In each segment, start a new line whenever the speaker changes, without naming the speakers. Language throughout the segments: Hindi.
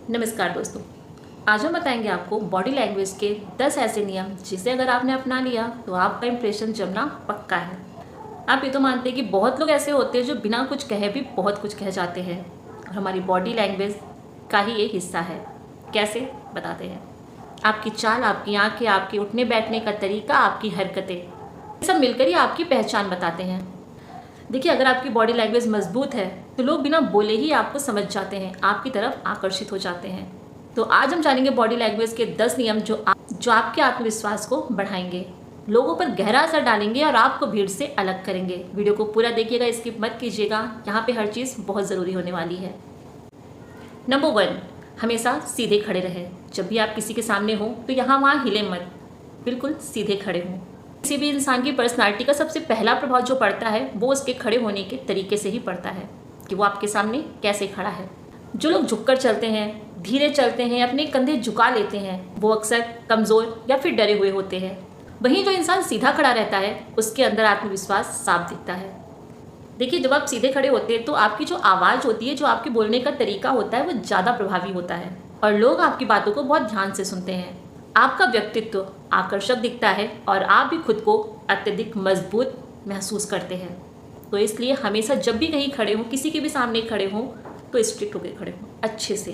नमस्कार दोस्तों, आज हम बताएंगे आपको बॉडी लैंग्वेज के 10 ऐसे नियम जिसे अगर आपने अपना लिया तो आपका इंप्रेशन जमना पक्का है। आप ये तो मानते हैं कि बहुत लोग ऐसे होते हैं जो बिना कुछ कहे भी बहुत कुछ कह जाते हैं और हमारी बॉडी लैंग्वेज का ही एक हिस्सा है। कैसे बताते हैं। आपकी चाल, आपकी आंखें, आपके उठने बैठने का तरीका, आपकी हरकतें, ये सब मिलकर ही आपकी पहचान बताते हैं। देखिए, अगर आपकी बॉडी लैंग्वेज मजबूत है तो लोग बिना बोले ही आपको समझ जाते हैं, आपकी तरफ आकर्षित हो जाते हैं। तो आज हम जानेंगे बॉडी लैंग्वेज के 10 नियम जो आपके आत्मविश्वास को बढ़ाएंगे, लोगों पर गहरा असर डालेंगे और आपको भीड़ से अलग करेंगे। वीडियो को पूरा देखिएगा, स्किप मत कीजिएगा, यहाँ पे हर चीज़ बहुत ज़रूरी होने वाली है। नंबर 1, हमेशा सीधे खड़े रहें। जब भी आप किसी के सामने हो तो यहाँ वहाँ हिले मत, बिल्कुल सीधे खड़े हों। किसी भी इंसान की पर्सनालिटी का सबसे पहला प्रभाव जो पड़ता है वो उसके खड़े होने के तरीके से ही पड़ता है कि वो आपके सामने कैसे खड़ा है। जो लोग झुककर चलते हैं, धीरे चलते हैं, अपने कंधे झुका लेते हैं, वो अक्सर कमज़ोर या फिर डरे हुए होते हैं। वहीं जो इंसान सीधा खड़ा रहता है उसके अंदर आत्मविश्वास साफ दिखता है। देखिए, जब आप सीधे खड़े होते हैं तो आपकी जो आवाज़ होती है, जो आपके बोलने का तरीका होता है, वो ज़्यादा प्रभावी होता है और लोग आपकी बातों को बहुत ध्यान से सुनते हैं। आपका व्यक्तित्व आकर्षक दिखता है और आप भी खुद को अत्यधिक मजबूत महसूस करते हैं। तो इसलिए हमेशा जब भी कहीं खड़े हों, किसी के भी सामने खड़े हों, तो स्ट्रिक्ट होकर खड़े हों, अच्छे से।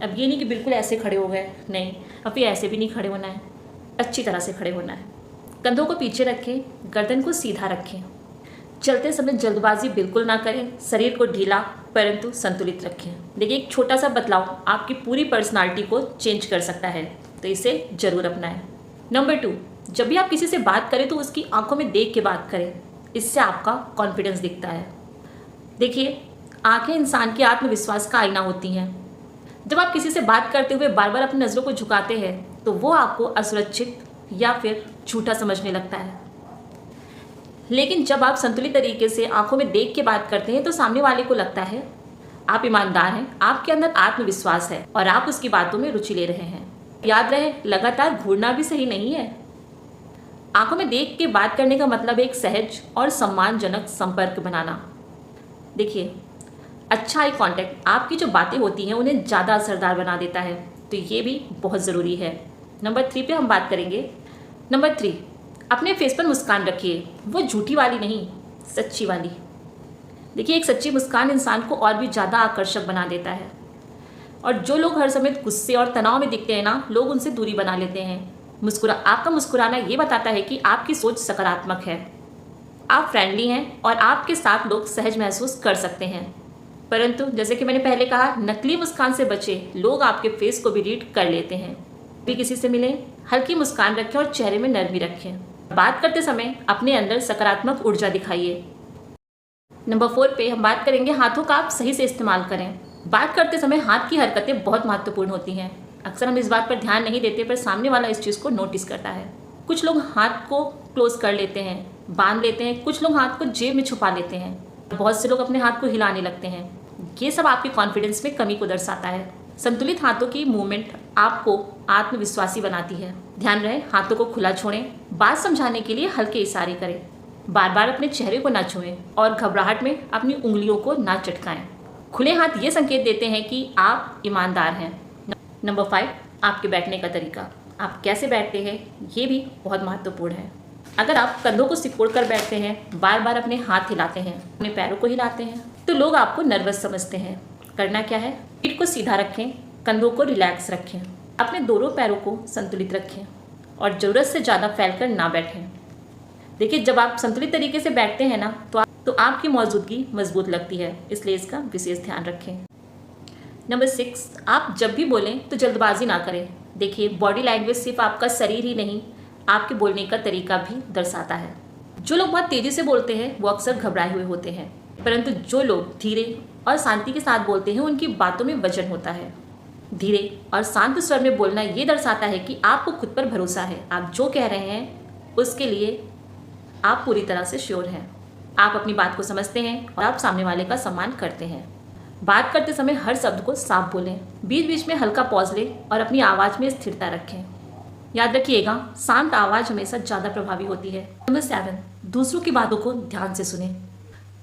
अब ये नहीं कि बिल्कुल ऐसे खड़े हो गए, नहीं, अब फिर ऐसे भी नहीं खड़े होना है, अच्छी तरह से खड़े होना है। कंधों को पीछे रखें, गर्दन को सीधा रखें। चलते समय जल्दबाजी बिल्कुल ना करें, शरीर को ढीला परंतु संतुलित रखें। देखिए, एक छोटा सा बदलाव आपकी पूरी पर्सनालिटी को चेंज कर सकता है, तो इसे जरूर अपनाएं। नंबर 2, जब भी आप किसी से बात करें तो उसकी आंखों में देख के बात करें, इससे आपका कॉन्फिडेंस दिखता है। देखिए, आंखें इंसान के आत्मविश्वास का आईना होती हैं। जब आप किसी से बात करते हुए बार बार अपनी नज़रों को झुकाते हैं तो वो आपको असुरक्षित या फिर झूठा समझने लगता है। लेकिन जब आप संतुलित तरीके से आंखों में देख के बात करते हैं तो सामने वाले को लगता है आप ईमानदार हैं, आपके अंदर आत्मविश्वास है और आप उसकी बातों में रुचि ले रहे हैं। याद रहे, लगातार घूरना भी सही नहीं है। आंखों में देख के बात करने का मतलब एक सहज और सम्मानजनक संपर्क बनाना। देखिए, अच्छा आई कांटेक्ट आपकी जो बातें होती हैं उन्हें ज़्यादा असरदार बना देता है, तो ये भी बहुत ज़रूरी है। नंबर 3 पे हम बात करेंगे। नंबर 3, अपने फेस पर मुस्कान रखिए, वो झूठी वाली नहीं, सच्ची वाली। देखिए, एक सच्ची मुस्कान इंसान को और भी ज़्यादा आकर्षक बना देता है और जो लोग हर समय गुस्से और तनाव में दिखते हैं ना, लोग उनसे दूरी बना लेते हैं। आपका मुस्कुराना ये बताता है कि आपकी सोच सकारात्मक है, आप फ्रेंडली हैं और आपके साथ लोग सहज महसूस कर सकते हैं। परंतु जैसे कि मैंने पहले कहा, नकली मुस्कान से बचें, लोग आपके फेस को भी रीड कर लेते हैं। भी किसी से मिलें, हल्की मुस्कान रखें और चेहरे में नरमी रखें। बात करते समय अपने अंदर सकारात्मक ऊर्जा दिखाइए। नंबर 4 पे हम बात करेंगे, हाथों का आप सही से इस्तेमाल करें। बात करते समय हाथ की हरकतें बहुत महत्वपूर्ण होती हैं। अक्सर हम इस बात पर ध्यान नहीं देते, पर सामने वाला इस चीज़ को नोटिस करता है। कुछ लोग हाथ को क्लोज कर लेते हैं, बांध लेते हैं, कुछ लोग हाथ को जेब में छुपा लेते हैं, बहुत से लोग अपने हाथ को हिलाने लगते हैं। ये सब आपके कॉन्फिडेंस में कमी को दर्शाता है। संतुलित हाथों की मूवमेंट आपको आत्मविश्वासी बनाती है। ध्यान रहे, हाथों को खुला छोड़ें, बात समझाने के लिए हल्के इशारे करें, बार बार अपने चेहरे को ना छुएं और घबराहट में अपनी उंगलियों को ना चटकाएं। खुले हाथ ये संकेत देते हैं कि आप ईमानदार हैं। नंबर 5, आपके बैठने का तरीका। आप कैसे बैठते हैं ये भी बहुत महत्वपूर्ण है। अगर आप कंधों को सिकोड़ कर बैठते हैं, बार बार अपने हाथ हिलाते हैं, अपने पैरों को हिलाते हैं, तो लोग आपको नर्वस समझते हैं। करना क्या है, पीठ को सीधा रखें, कंधों को रिलैक्स रखें, अपने दोनों पैरों को संतुलित रखें और ज़रूरत से ज़्यादा फैलकर ना बैठें। देखिए, जब आप संतुलित तरीके से बैठते हैं ना तो आपकी मौजूदगी मजबूत लगती है, इसलिए इसका विशेष ध्यान रखें। नंबर 6, आप जब भी बोलें तो जल्दबाजी ना करें। देखिए, बॉडी लैंग्वेज सिर्फ आपका शरीर ही नहीं, आपके बोलने का तरीका भी दर्शाता है। जो लोग बहुत तेज़ी से बोलते हैं वो अक्सर घबराए हुए होते हैं, परंतु जो लोग धीरे और शांति के साथ बोलते हैं उनकी बातों में वजन होता है। धीरे और शांत स्वर में बोलना ये दर्शाता है कि आपको खुद पर भरोसा है, आप जो कह रहे हैं उसके लिए आप पूरी तरह से श्योर हैं, आप अपनी बात को समझते हैं और आप सामने वाले का सम्मान करते हैं। बात करते समय हर शब्द को साफ बोलें, बीच बीच में हल्का पॉज लें और अपनी आवाज़ में स्थिरता रखें। याद रखिएगा, शांत आवाज़ हमेशा ज़्यादा प्रभावी होती है। नंबर 7, दूसरों की बातों को ध्यान से सुनें।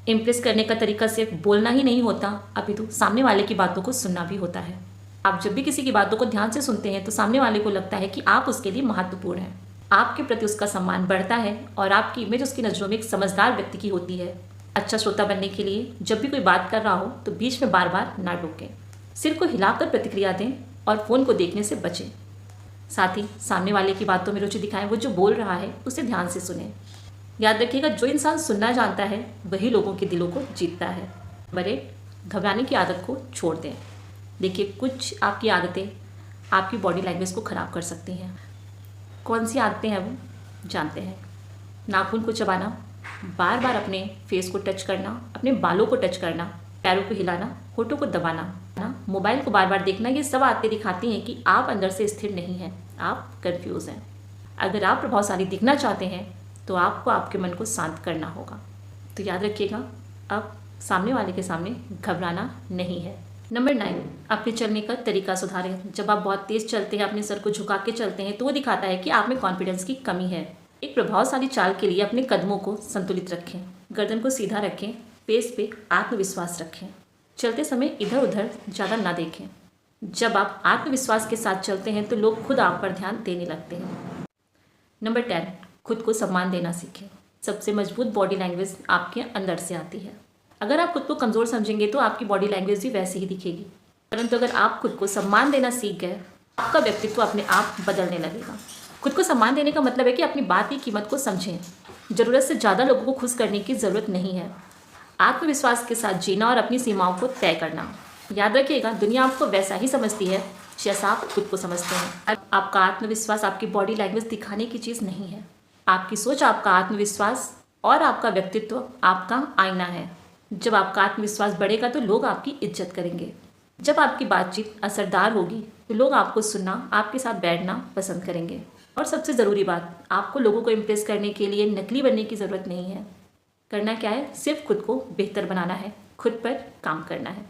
इम्प्रेस करने का तरीका सिर्फ बोलना ही नहीं होता, अपितु सामने वाले की बातों को सुनना भी होता है। आप जब भी किसी की बातों को ध्यान से सुनते हैं तो सामने वाले को लगता है कि आप उसके लिए महत्वपूर्ण हैं। आपके प्रति उसका सम्मान बढ़ता है और आपकी इमेज उसकी नज़रों में एक समझदार व्यक्ति की होती है। अच्छा श्रोता बनने के लिए जब भी कोई बात कर रहा हो तो बीच में बार बार ना टोकें, सिर को हिलाकर प्रतिक्रिया दें और फ़ोन को देखने से बचें। साथ ही सामने वाले की बातों में रुचि दिखाएं, वो जो बोल रहा है उसे ध्यान से सुनें। याद रखिएगा, जो इंसान सुनना जानता है वही लोगों के दिलों को जीतता है। बड़े घबराने की आदत को छोड़ दें। देखिए, कुछ आपकी आदतें आपकी बॉडी लैंग्वेज को ख़राब कर सकती हैं। कौन सी आदतें हैं वो जानते हैं। नाखून को चबाना, बार बार अपने फेस को टच करना, अपने बालों को टच करना, पैरों को हिलाना, होठों को दबाना, मोबाइल को बार बार देखना, ये सब आदतें दिखाती हैं कि आप अंदर से स्थिर नहीं हैं, आप कंफ्यूज हैं। अगर आप प्रभावशाली दिखना चाहते हैं तो आपको आपके मन को शांत करना होगा। तो याद रखिएगा, अब सामने वाले के सामने घबराना नहीं है। नंबर 9, अपने चलने का तरीका सुधारें। जब आप बहुत तेज़ चलते हैं, अपने सर को झुका के चलते हैं, तो वो दिखाता है कि आप में कॉन्फिडेंस की कमी है। एक प्रभावशाली चाल के लिए अपने कदमों को संतुलित रखें, गर्दन को सीधा रखें, पेस पे आत्मविश्वास रखें। चलते समय इधर उधर ज़्यादा ना देखें। जब आप आत्मविश्वास के साथ चलते हैं तो लोग खुद आप पर ध्यान देने लगते हैं। नंबर 10, खुद को सम्मान देना सीखें। सबसे मजबूत बॉडी लैंग्वेज आपके अंदर से आती है। अगर आप खुद को कमज़ोर समझेंगे तो आपकी बॉडी लैंग्वेज भी वैसे ही दिखेगी, परंतु अगर आप खुद को सम्मान देना सीख गए, आपका व्यक्तित्व अपने आप बदलने लगेगा। खुद को सम्मान देने का मतलब है कि अपनी बात की कीमत को समझें। ज़रूरत से ज़्यादा लोगों को खुश करने की ज़रूरत नहीं है। आत्मविश्वास के साथ जीना और अपनी सीमाओं को तय करना। याद रखिएगा, दुनिया आपको वैसा ही समझती है जैसा आप खुद को समझते हैं। आपका आत्मविश्वास आपकी बॉडी लैंग्वेज दिखाने की चीज़ नहीं है। आपकी सोच आपका आत्मविश्वास और आपका व्यक्तित्व आपका आईना है। जब आपका आत्मविश्वास बढ़ेगा तो लोग आपकी इज्जत करेंगे। जब आपकी बातचीत असरदार होगी तो लोग आपको सुनना, आपके साथ बैठना पसंद करेंगे। और सबसे ज़रूरी बात, आपको लोगों को इम्प्रेस करने के लिए नकली बनने की ज़रूरत नहीं है। करना क्या है, सिर्फ खुद को बेहतर बनाना है, खुद पर काम करना है।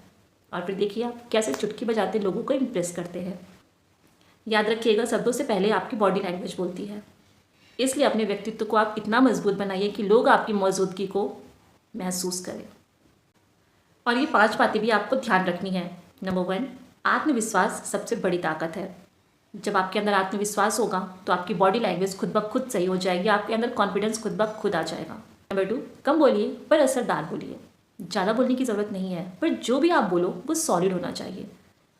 और फिर देखिए आप कैसे चुटकी बजाते लोगों को इम्प्रेस करते हैं। याद रखिएगा, शब्दों से पहले आपकी बॉडी लैंग्वेज बोलती है। इसलिए अपने व्यक्तित्व को आप इतना मजबूत बनाइए कि लोग आपकी मौजूदगी को महसूस करें। और ये 5 बातें भी आपको ध्यान रखनी है। नंबर 1, आत्मविश्वास सबसे बड़ी ताकत है। जब आपके अंदर आत्मविश्वास होगा तो आपकी बॉडी लैंग्वेज खुद ब खुद सही हो जाएगी, आपके अंदर कॉन्फिडेंस खुद ब खुद आ जाएगा। नंबर 2, कम बोलिए पर असरदार बोलिए। ज़्यादा बोलने की ज़रूरत नहीं है, पर जो भी आप बोलो वो सॉलिड होना चाहिए,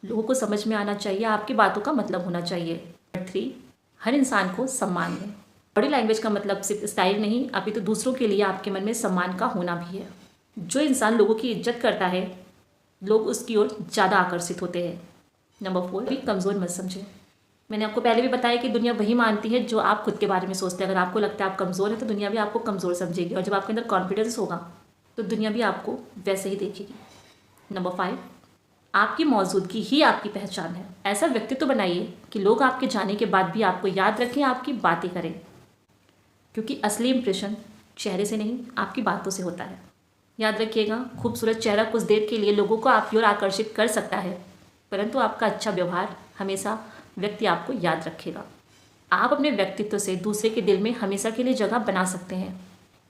लोगों को समझ में आना चाहिए, आपकी बातों का मतलब होना चाहिए। नंबर 3, हर इंसान को सम्मान दें। बॉडी लैंग्वेज का मतलब सिर्फ स्टाइल नहीं, अभी तो दूसरों के लिए आपके मन में सम्मान का होना भी है। जो इंसान लोगों की इज्जत करता है, लोग उसकी ओर ज़्यादा आकर्षित होते हैं। नंबर 4, भी कमज़ोर मत समझें। मैंने आपको पहले भी बताया कि दुनिया वही मानती है जो आप खुद के बारे में सोचते हैं। अगर आपको लगता है आप कमज़ोर हैं तो दुनिया भी आपको कमज़ोर समझेगी, और जब आपके अंदर कॉन्फिडेंस होगा तो दुनिया भी आपको वैसे ही देखेगी। नंबर 5, आपकी मौजूदगी ही आपकी पहचान है। ऐसा व्यक्तित्व बनाइए कि लोग आपके जाने के बाद भी आपको याद रखें, आपकी बातें करें, क्योंकि असली इंप्रेशन चेहरे से नहीं, आपकी बातों से होता है। याद रखिएगा, खूबसूरत चेहरा कुछ देर के लिए लोगों को आपकी ओर आकर्षित कर सकता है, परंतु आपका अच्छा व्यवहार हमेशा व्यक्ति आपको याद रखेगा। आप अपने व्यक्तित्व से दूसरे के दिल में हमेशा के लिए जगह बना सकते हैं।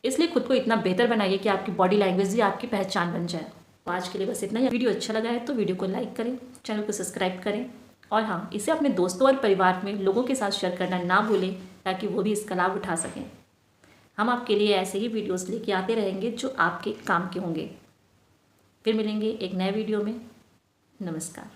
इसलिए खुद को इतना बेहतर बनाइए कि आपकी बॉडी लैंग्वेज भी आपकी पहचान बन जाए। आज के लिए बस इतना ही। वीडियो अच्छा लगा है तो वीडियो को लाइक करें, चैनल को सब्सक्राइब करें, और हाँ, इसे अपने दोस्तों और परिवार में लोगों के साथ शेयर करना ना भूलें, ताकि वो भी इसका लाभ उठा सकें। हम आपके लिए ऐसे ही वीडियोस लेके आते रहेंगे जो आपके काम के होंगे। फिर मिलेंगे एक नए वीडियो में। नमस्कार।